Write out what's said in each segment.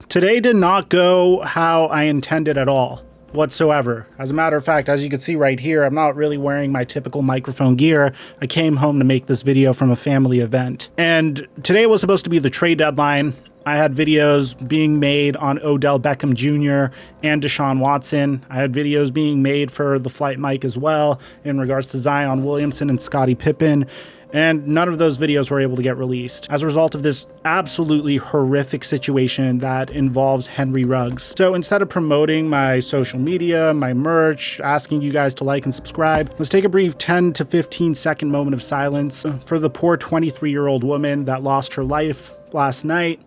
Today did not go how I intended at all whatsoever. As a matter of fact, as you can see right here, I'm not really wearing my typical microphone gear. I came home to make this video from a family event. And today was supposed to be the trade deadline. I had videos being made on Odell Beckham Jr. and Deshaun Watson. I had videos being made for the flight mic as well in regards to Zion Williamson and Scottie Pippen. And none of those videos were able to get released as a result of this absolutely horrific situation that involves Henry Ruggs. So instead of promoting my social media, my merch, asking you guys to like and subscribe, let's take a brief 10 to 15 second moment of silence for the poor 23-year-old woman that lost her life last night.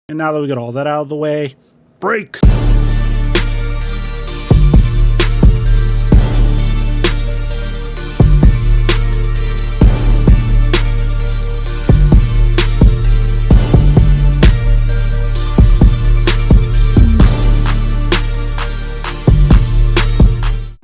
And now that we got all that out of the way, break!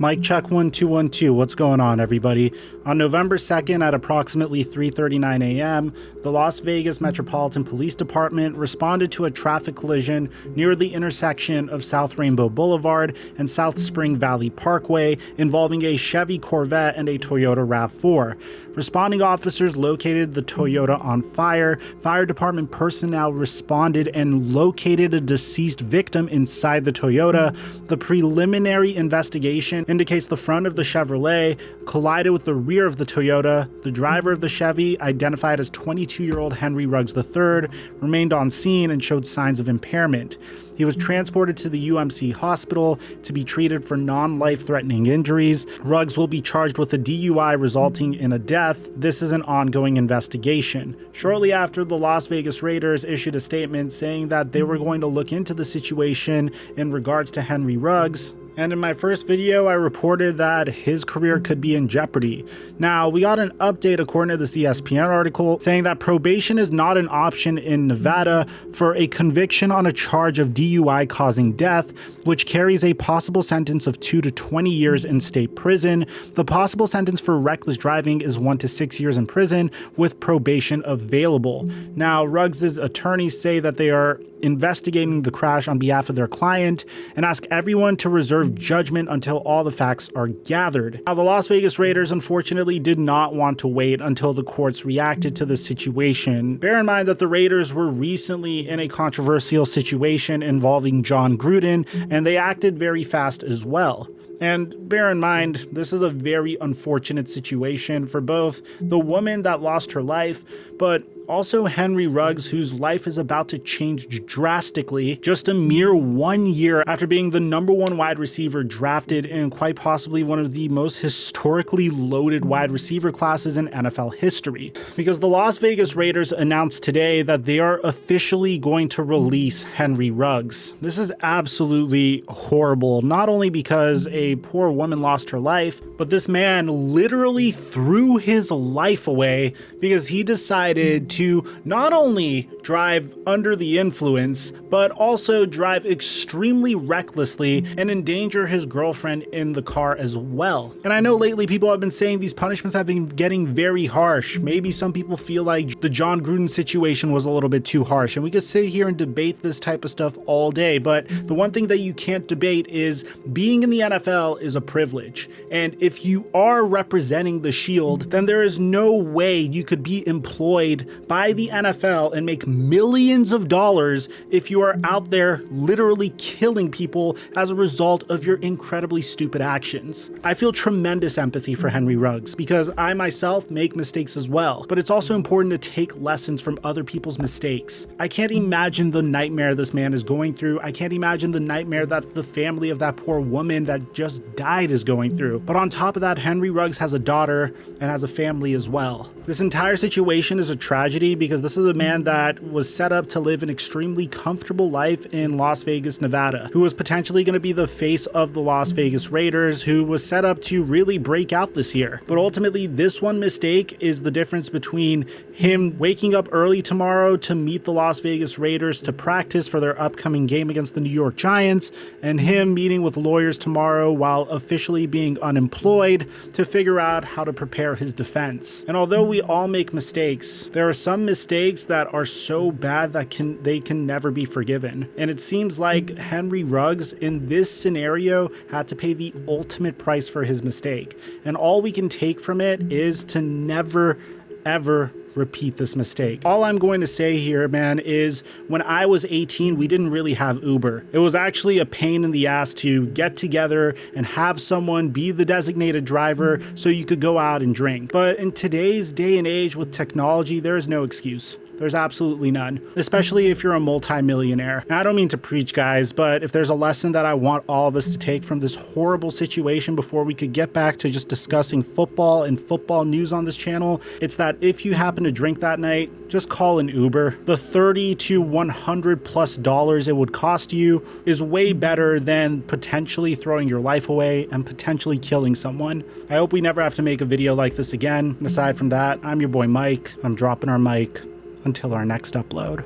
Mic check 1 2 1 2. What's going on, everybody? On November 2nd at approximately 3:39 a.m., the Las Vegas Metropolitan Police Department responded to a traffic collision near the intersection of South Rainbow Boulevard and South Spring Valley Parkway involving a Chevy Corvette and a Toyota RAV4. Responding officers located the Toyota on fire. Fire department personnel responded and located a deceased victim inside the Toyota. The preliminary investigation indicates the front of the Chevrolet collided with the rear of the Toyota. The driver of the Chevy, identified as 22-year-old Henry Ruggs III, remained on scene and showed signs of impairment. He was transported to the UMC hospital to be treated for non-life-threatening injuries. Ruggs will be charged with a DUI resulting in a death. This is an ongoing investigation. Shortly after, the Las Vegas Raiders issued a statement saying that they were going to look into the situation in regards to Henry Ruggs. And in my first video, I reported that his career could be in jeopardy. Now, we got an update according to this ESPN article saying that probation is not an option in Nevada for a conviction on a charge of DUI causing death, which carries a possible sentence of 2 to 20 years in state prison. The possible sentence for reckless driving is 1 to 6 years in prison with probation available. Now, Ruggs' attorneys say that they are investigating the crash on behalf of their client and ask everyone to reserve judgment until all the facts are gathered. Now, the Las Vegas Raiders unfortunately did not want to wait until the courts reacted to the situation. Bear in mind that the Raiders were recently in a controversial situation involving John Gruden, and they acted very fast as well. And bear in mind, this is a very unfortunate situation for both the woman that lost her life, but also Henry Ruggs, whose life is about to change drastically just a mere 1 year after being the #1 wide receiver drafted in quite possibly one of the most historically loaded wide receiver classes in NFL history. Because the Las Vegas Raiders announced today that they are officially going to release Henry Ruggs. This is absolutely horrible, not only because a poor woman lost her life, but this man literally threw his life away because he decided to not only drive under the influence, but also drive extremely recklessly and endanger his girlfriend in the car as well. And I know lately people have been saying these punishments have been getting very harsh. Maybe some people feel like the John Gruden situation was a little bit too harsh, and we could sit here and debate this type of stuff all day, but the one thing that you can't debate is being in the NFL is a privilege. And if you are representing the Shield, then there is no way you could be employed by the NFL and make millions of dollars if you are out there literally killing people as a result of your incredibly stupid actions. I feel tremendous empathy for Henry Ruggs because I myself make mistakes as well, but it's also important to take lessons from other people's mistakes. I can't imagine the nightmare this man is going through. I can't imagine the nightmare that the family of that poor woman that just died is going through. But on top of that, Henry Ruggs has a daughter and has a family as well. This entire situation is a tragedy because this is a man that that was set up to live an extremely comfortable life in Las Vegas, Nevada, who was potentially going to be the face of the Las Vegas Raiders, who was set up to really break out this year. But ultimately, this one mistake is the difference between him waking up early tomorrow to meet the Las Vegas Raiders to practice for their upcoming game against the New York Giants, and him meeting with lawyers tomorrow while officially being unemployed to figure out how to prepare his defense. And although we all make mistakes, there are some mistakes that are so bad that they can never be forgiven. And it seems like Henry Ruggs in this scenario had to pay the ultimate price for his mistake. And all we can take from it is to never, ever repeat this mistake. All I'm going to say here, man, is when I was 18, we didn't really have Uber. It was actually a pain in the ass to get together and have someone be the designated driver so you could go out and drink. But in today's day and age with technology, there is no excuse. There's absolutely none, especially if you're a multi-millionaire. Now, I don't mean to preach, guys, but if there's a lesson that I want all of us to take from this horrible situation before we could get back to just discussing football and football news on this channel, it's that if you happen to drink that night, just call an Uber. The $30 to $100+ it would cost you is way better than potentially throwing your life away and potentially killing someone. I hope we never have to make a video like this again. And aside from that, I'm your boy Mike. I'm dropping our mic. Until our next upload.